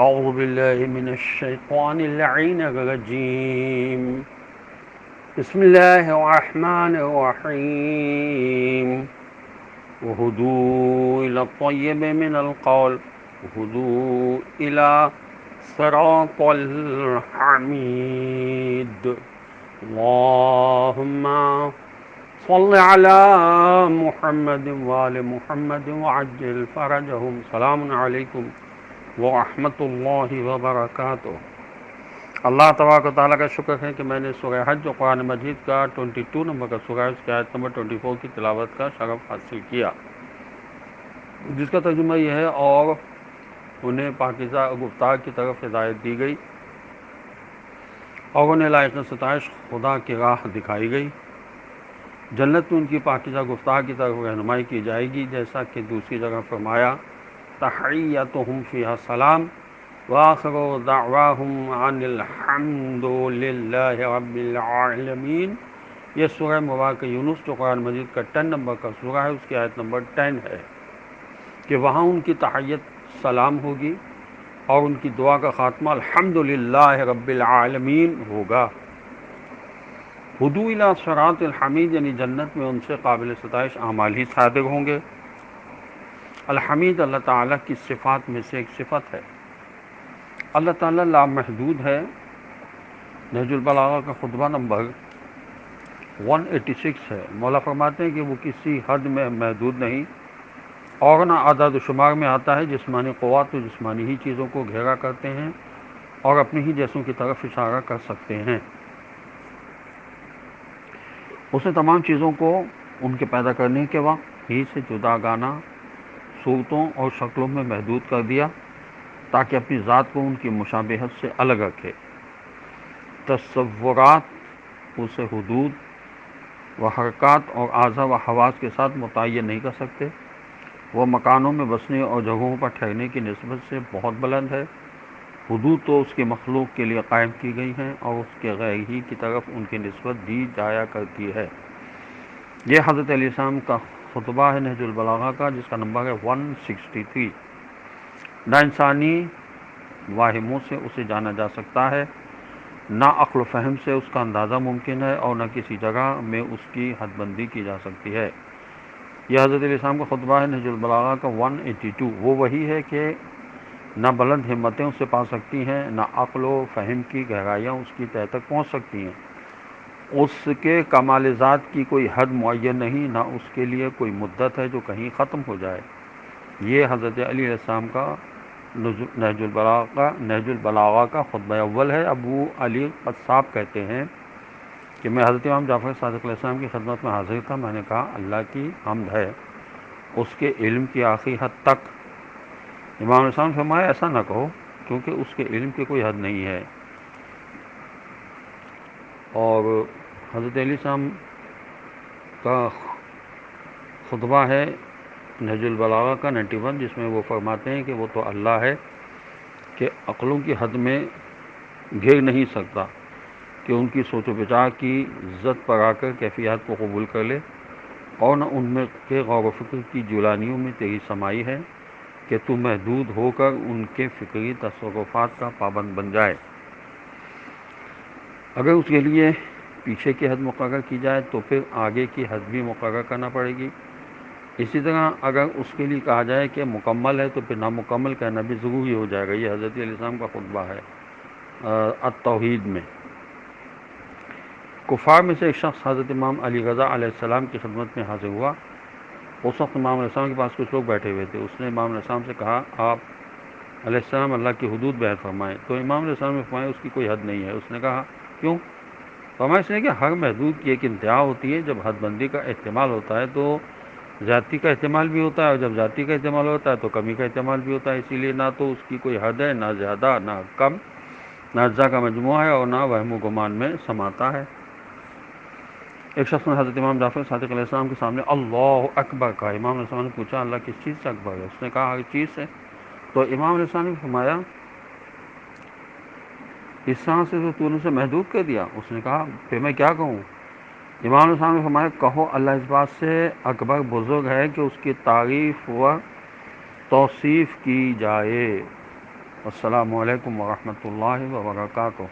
أعوذ بالله من الشيطان اللعين الرجيم. بسم الله الرحمن الرحيم. وهدوا إلى الطيب من القول وهدوا إلى صراط الحميد. اللهم صل على محمد وآل محمد وعجل فرجهم. سلام علیکم ورحمۃ اللہ وبرکاتہ. اللہ تبارک و تعالیٰ کا شکر ہے کہ میں نے سورہ حج و قرآن مجید کا 22 نمبر کا سورہ اس کی آیت نمبر 24 کی تلاوت کا شرف حاصل کیا، جس کا ترجمہ یہ ہے اور انہیں پاکیزہ گفتار کی طرف ہدایت دی گئی اور انہیں لائق ستائش خدا کی راہ دکھائی گئی. جنت میں ان کی پاکیزہ گفتار کی طرف رہنمائی کی جائے گی، جیسا کہ دوسری جگہ فرمایا تحیتہم فیہا سلام وآخر دعواہم ان الحمد للہ رب العالمین. یہ سورہ مبارکہ یونس جو قرآن مجید کا 10 نمبر کا سورہ ہے، اس کی آیت نمبر 10 ہے کہ وہاں ان کی تحیت سلام ہوگی اور ان کی دعا کا خاتمہ الحمد للہ رب العالمین ہوگا. ہدو الی صراط الحمید یعنی جنت میں ان سے قابل ستائش اعمال ہی صادر ہوں گے. الحمید اللہ تعالیٰ کی صفات میں سے ایک صفت ہے. اللہ تعالیٰ لامحدود ہے. نہج البلاغہ کا خطبہ نمبر 186 ہے. مولا فرماتے ہیں کہ وہ کسی حد میں محدود نہیں اور نہ اعداد و شمار میں آتا ہے. جسمانی قوات تو جسمانی ہی چیزوں کو گھیرا کرتے ہیں اور اپنی ہی جیسوں کی طرف اشارہ کر سکتے ہیں. اس نے تمام چیزوں کو ان کے پیدا کرنے کے وقت ہی سے جدا گانا صورتوں اور شکلوں میں محدود کر دیا تاکہ اپنی ذات کو ان کی مشابہت سے الگ رکھے. تصورات اسے حدود و حرکات اور اعضاء و حواس کے ساتھ متعین نہیں کر سکتے. وہ مکانوں میں بسنے اور جگہوں پر ٹھہرنے کی نسبت سے بہت بلند ہے. حدود تو اس کی مخلوق کے لیے قائم کی گئی ہیں اور اس کے غیر ہی کی طرف ان کی نسبت دی جایا کرتی ہے. یہ حضرت علیہ السلام کا خطبہ ہے نہج البلاغہ کا، جس کا نمبر ہے 163. نہ انسانی واہموں سے اسے جانا جا سکتا ہے، نہ عقل و فہم سے اس کا اندازہ ممکن ہے اور نہ کسی جگہ میں اس کی حد بندی کی جا سکتی ہے. یہ حضرت علیہ السلام کا خطبہ ہے نہج البلاغہ کا 182. وہ وہی ہے کہ نہ بلند ہمتیں اسے پا سکتی ہیں، نہ عقل و فہم کی گہرائیاں اس کی تہ تک پہنچ سکتی ہیں. اس کے کمال ذات کی کوئی حد معین نہیں، نہ اس کے لیے کوئی مدت ہے جو کہیں ختم ہو جائے. یہ حضرت علی علیہ السلام کا نہج البلاغہ کا خطبہ اول ہے. ابو علی قصاب کہتے ہیں کہ میں حضرت امام جعفر صادق علیہ السلام کی خدمت میں حاضر تھا. میں نے کہا اللہ کی حمد ہے اس کے علم کی آخری حد تک. امام علیہ السلام نے فرمایا ایسا نہ کہو کیونکہ اس کے علم کی کوئی حد نہیں ہے. اور حضرت علیہ السلام کا خطبہ ہے نہج البلاغہ کا 91، جس میں وہ فرماتے ہیں کہ وہ تو اللہ ہے کہ عقلوں کی حد میں گھیر نہیں سکتا کہ ان کی سوچ و بچار کی زد پر آ کر کیفیات کو قبول کر لے، اور نہ ان میں کے غور و فکر کی جولانیوں میں تیری سمائی ہے کہ تو محدود ہو کر ان کے فکری تصرفات کا پابند بن جائے. اگر اس کے لیے پیچھے کی حد مقرر کی جائے تو پھر آگے کی حد بھی مقرر کرنا پڑے گی. اسی طرح اگر اس کے لیے کہا جائے کہ مکمل ہے تو پھر نامکمل کہنا بھی ضروری ہو جائے گا. یہ حضرت علیہ السلام کا خطبہ ہے التوحید میں. کفار میں سے ایک شخص حضرت امام علی رضا علیہ السلام کی خدمت میں حاضر ہوا. اس وقت امام علیہ السلام کے پاس کچھ لوگ بیٹھے ہوئے تھے. اس نے امام علیہ السلام سے کہا آپ علیہ السلام اللہ کی حدود بیان فرمائیں. تو امام علیہ السلام نے فرمایا اس کی کوئی حد نہیں ہے. اس نے کہا کیوں؟ فرمایا اس لیے کہ ہر محدود کی ایک انتہا ہوتی ہے. جب حد بندی کا احتمال ہوتا ہے تو ذاتی کا احتمال بھی ہوتا ہے، اور جب ذاتی کا احتمال ہوتا ہے تو کمی کا احتمال بھی ہوتا ہے. اسی لیے نہ تو اس کی کوئی حد ہے، نہ زیادہ نہ کم، نہ اجزاء کا مجموعہ ہے اور نہ وہم و گمان میں سماتا ہے. ایک شخص نے حضرت امام جعفر صادق علیہ السلام کے سامنے اللہ اکبر کہا. امام علیہ السلام نے پوچھا اللہ کس چیز سے اکبر ہے؟ اس نے کہا ہر چیز سے. تو امام علیہ السلام نے فرمایا اس طرح سے تو نے اسے محدود کر دیا. اس نے کہا پھر میں کیا کہوں؟ امام علیہ السلام نے فرمایا کہو اللہ اس بات سے اکبر بزرگ ہے کہ اس کی تعریف و توصیف کی جائے. السلام علیکم ورحمۃ اللہ وبرکاتہ.